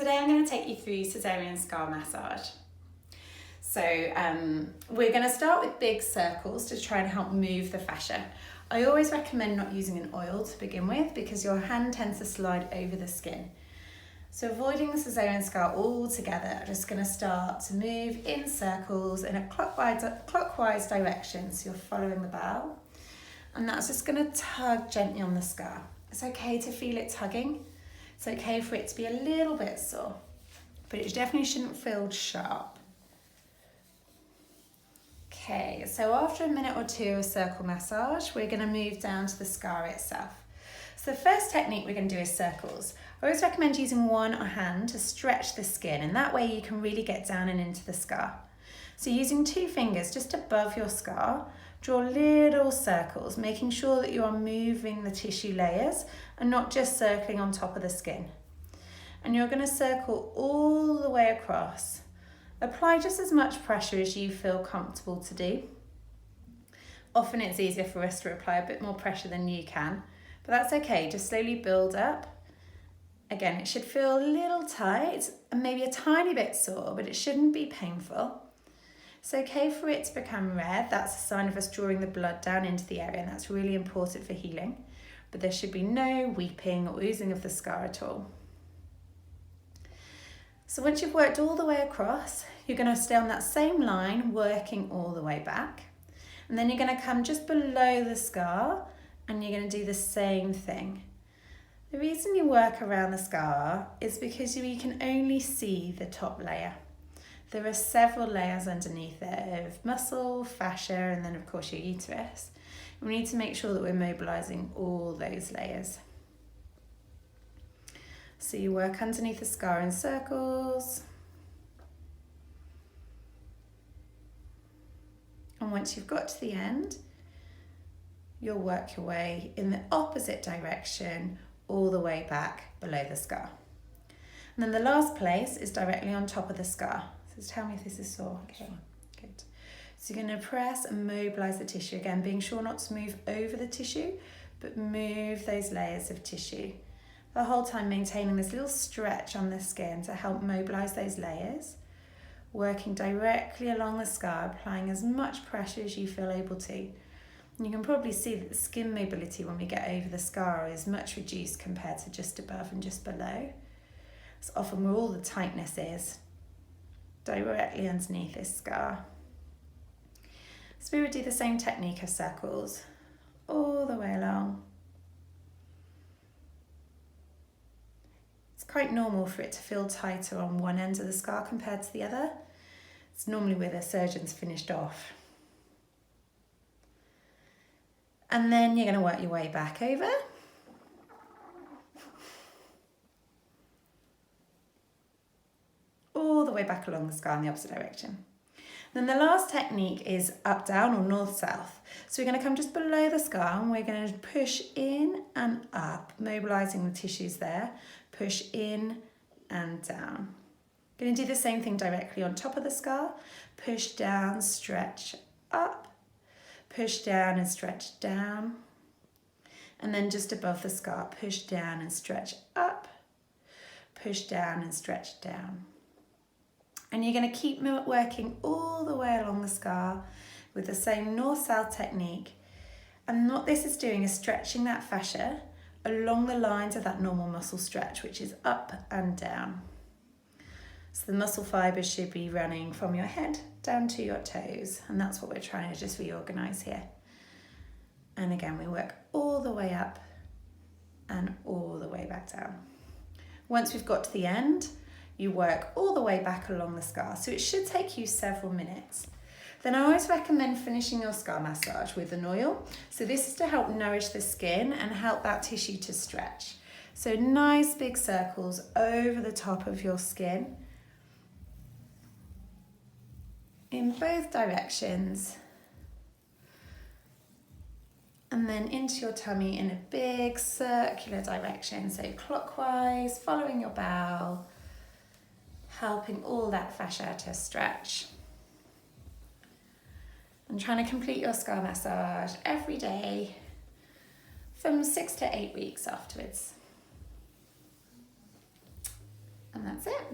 Today I'm going to take you through Caesarean scar massage. So we're going to start with big circles to try and help move the fascia. I always recommend not using an oil to begin with because your hand tends to slide over the skin. So avoiding the Caesarean scar altogether, I'm just going to start to move in circles in a clockwise direction, so you're following the bow. And that's just going to tug gently on the scar. It's okay to feel it tugging. It's okay for it to be a little bit sore, but it definitely shouldn't feel sharp. Okay, so after a minute or two of circle massage, we're going to move down to the scar itself. So the first technique we're going to do is circles. I always recommend using one hand to stretch the skin, and that way you can really get down and into the scar. So using 2 fingers just above your scar, draw little circles, making sure that you are moving the tissue layers and not just circling on top of the skin. And you're going to circle all the way across. Apply just as much pressure as you feel comfortable to do. Often it's easier for us to apply a bit more pressure than you can, but that's okay, just slowly build up. Again, it should feel a little tight and maybe a tiny bit sore, but it shouldn't be painful. It's okay for it to become red. That's a sign of us drawing the blood down into the area, and that's really important for healing. But there should be no weeping or oozing of the scar at all. So once you've worked all the way across, you're going to stay on that same line, working all the way back. And then you're going to come just below the scar, and you're going to do the same thing. The reason you work around the scar is because you can only see the top layer. There are several layers underneath it of muscle, fascia, and then of course your uterus. We need to make sure that we're mobilizing all those layers. So you work underneath the scar in circles. And once you've got to the end, you'll work your way in the opposite direction all the way back below the scar. And then the last place is directly on top of the scar. So tell me if this is sore. Okay, good. So you're going to press and mobilize the tissue again, being sure not to move over the tissue, but move those layers of tissue. The whole time maintaining this little stretch on the skin to help mobilize those layers, working directly along the scar, applying as much pressure as you feel able to. And you can probably see that the skin mobility when we get over the scar is much reduced compared to just above and just below. It's often where all the tightness is, directly underneath this scar. So we would do the same technique of circles all the way along. It's quite normal for it to feel tighter on one end of the scar compared to the other. It's normally where the surgeon's finished off. And then you're going to work your way back over. All the way back along the scar in the opposite direction. Then the last technique is up, down or north, south. So we're going to come just below the scar and we're going to push in and up, mobilizing the tissues there. Push in and down. Going to do the same thing directly on top of the scar. Push down, stretch up. Push down and stretch down. And then just above the scar, push down and stretch up. Push down and stretch down. And you're going to keep working all the way along the scar with the same north-south technique. And what this is doing is stretching that fascia along the lines of that normal muscle stretch, which is up and down. So the muscle fibers should be running from your head down to your toes. And that's what we're trying to just reorganize here. And again, we work all the way up and all the way back down. Once we've got to the end, you work all the way back along the scar. So it should take you several minutes. Then I always recommend finishing your scar massage with an oil. So this is to help nourish the skin and help that tissue to stretch. So nice big circles over the top of your skin in both directions. And then into your tummy in a big circular direction. So clockwise, following your bowel, helping all that fascia to stretch. And trying to complete your scar massage every day from 6 to 8 weeks afterwards. And that's it.